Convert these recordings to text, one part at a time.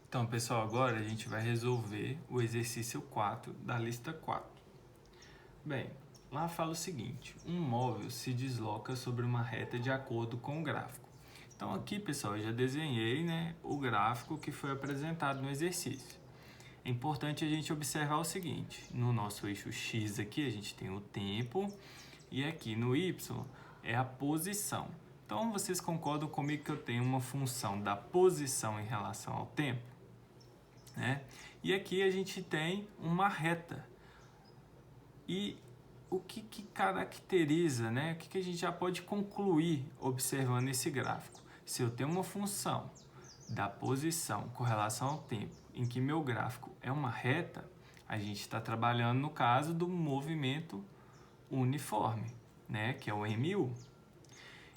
Então, pessoal, agora a gente vai resolver o exercício 4 da lista 4. Bem, lá fala o seguinte: um móvel se desloca sobre uma reta de acordo com o gráfico. Então aqui, pessoal, eu já desenhei, o gráfico que foi apresentado no exercício. É importante a gente observar o seguinte: no nosso eixo X aqui a gente tem o tempo e aqui no Y é a posição. Então vocês concordam comigo que eu tenho uma função da posição em relação ao tempo? E aqui a gente tem uma reta. E o que caracteriza, o que a gente já pode concluir observando esse gráfico? Se eu tenho uma função da posição com relação ao tempo em que meu gráfico é uma reta, a gente está trabalhando no caso do movimento uniforme, que é o MU.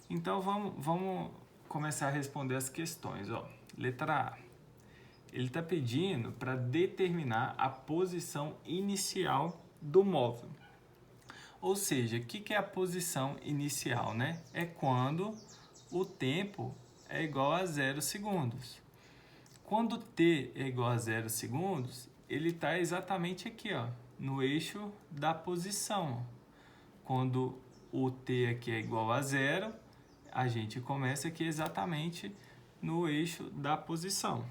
Então vamos começar a responder as questões. Letra A. Ele está pedindo para determinar a posição inicial do móvel. Ou seja, o que é a posição inicial? É quando o tempo é igual a 0 segundos. Quando t é igual a 0 segundos, ele está exatamente aqui, no eixo da posição. Quando o t aqui é igual a 0, a gente começa aqui exatamente no eixo da posição.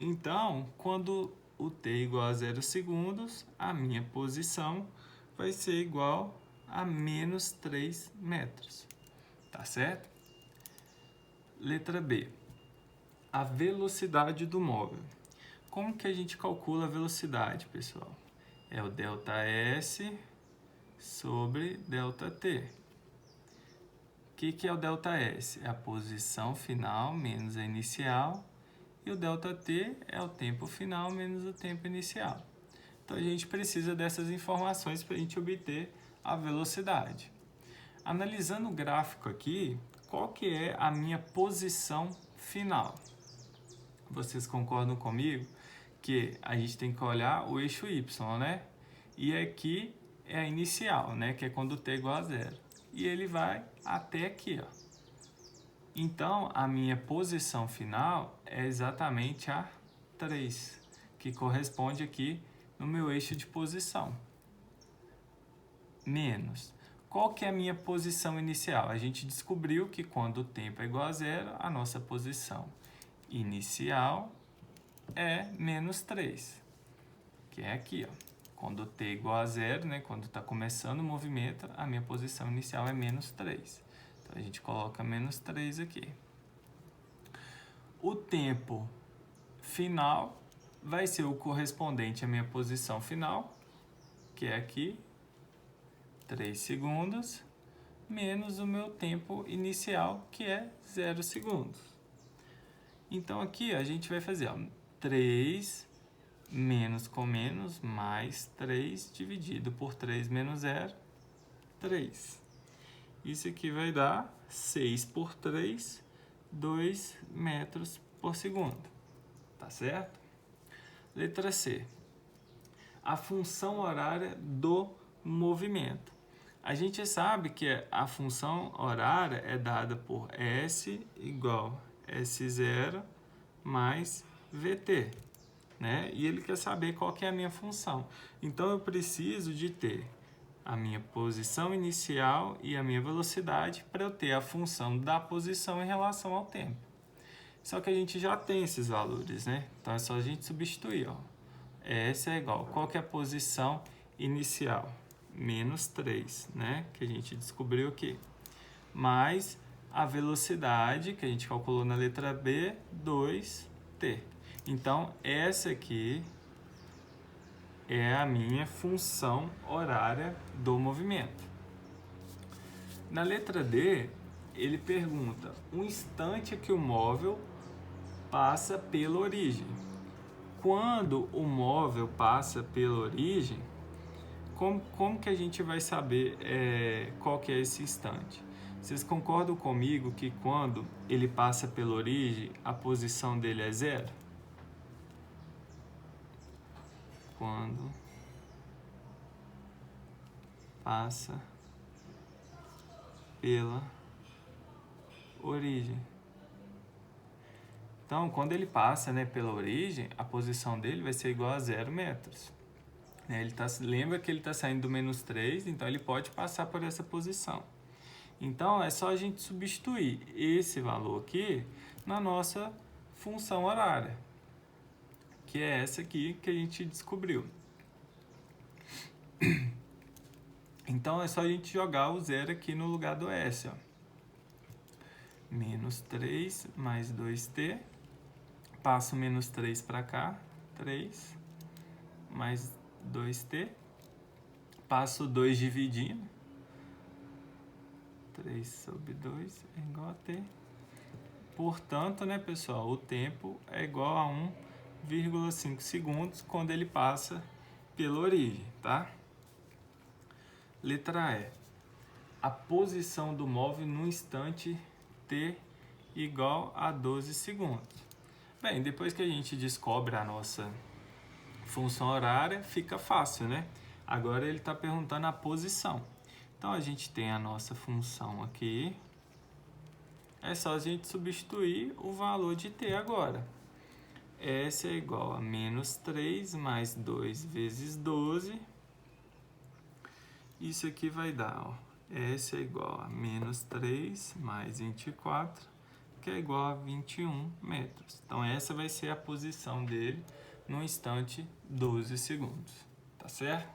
Então, quando o t é igual a 0 segundos, a minha posição vai ser igual a menos 3 metros. Tá certo? Letra B. A velocidade do móvel. Como que a gente calcula a velocidade, pessoal? É o ΔS sobre ΔT. O que é o ΔS? É a posição final menos a inicial. E o ΔT é o tempo final menos o tempo inicial. Então, a gente precisa dessas informações para a gente obter a velocidade. Analisando o gráfico aqui, qual que é a minha posição final? Vocês concordam comigo que a gente tem que olhar o eixo Y, E aqui é a inicial, Que é quando o t é igual a 0. E ele vai até aqui, Então, a minha posição final é exatamente a 3, que corresponde aqui no meu eixo de posição. Menos. Qual que é a minha posição inicial? A gente descobriu que quando o tempo é igual a 0, a nossa posição inicial é menos 3, que é aqui, Quando t é igual a 0, quando está começando o movimento, a minha posição inicial é menos 3. Então, a gente coloca menos 3 aqui. O tempo final vai ser o correspondente à minha posição final, que é aqui, 3 segundos, menos o meu tempo inicial, que é 0 segundos. Então, aqui a gente vai fazer 3 menos com menos, mais 3 dividido por 3 menos 0, 3. Isso aqui vai dar 6 por 3, 2 metros por segundo. Tá certo? Letra C. A função horária do movimento. A gente sabe que a função horária é dada por S igual S0 mais VT, E ele quer saber qual que é a minha função. Então, eu preciso de ter a minha posição inicial e a minha velocidade para eu ter a função da posição em relação ao tempo. Só que a gente já tem esses valores, Então, é só a gente substituir, S é igual, qual que é a posição inicial? Menos 3, Que a gente descobriu aqui. Mais a velocidade, que a gente calculou na letra B, 2t. Então, essa aqui é a minha função horária do movimento. Na letra D, ele pergunta um instante que o móvel passa pela origem. Quando o móvel passa pela origem, como que a gente vai saber qual que é esse instante? Vocês concordam comigo que quando ele passa pela origem, a posição dele é 0? Quando passa pela origem. Então, quando ele passa, né, pela origem, a posição dele vai ser igual a 0 metros. Lembra que ele está saindo do menos 3, então ele pode passar por essa posição. Então, é só a gente substituir esse valor aqui na nossa função horária, que é essa aqui que a gente descobriu. Então, é só a gente jogar o zero aqui no lugar do S, ó. Menos 3 mais 2t. Passo menos 3 para cá. 3 mais 2t. Passo 2 dividindo. 3 sobre 2 é igual a t. Portanto, né, pessoal, o tempo é igual a 1,5 segundos quando ele passa pela origem, tá? Letra E. A posição do móvel no instante t igual a 12 segundos. Bem, depois que a gente descobre a nossa função horária, fica fácil, né? Agora ele está perguntando a posição. Então, a gente tem a nossa função aqui. É só a gente substituir o valor de t agora. S é igual a menos 3 mais 2 vezes 12. Isso aqui vai dar, ó, S é igual a menos 3 mais 24, que é igual a 21 metros. Então, essa vai ser a posição dele no instante 12 segundos. Tá certo?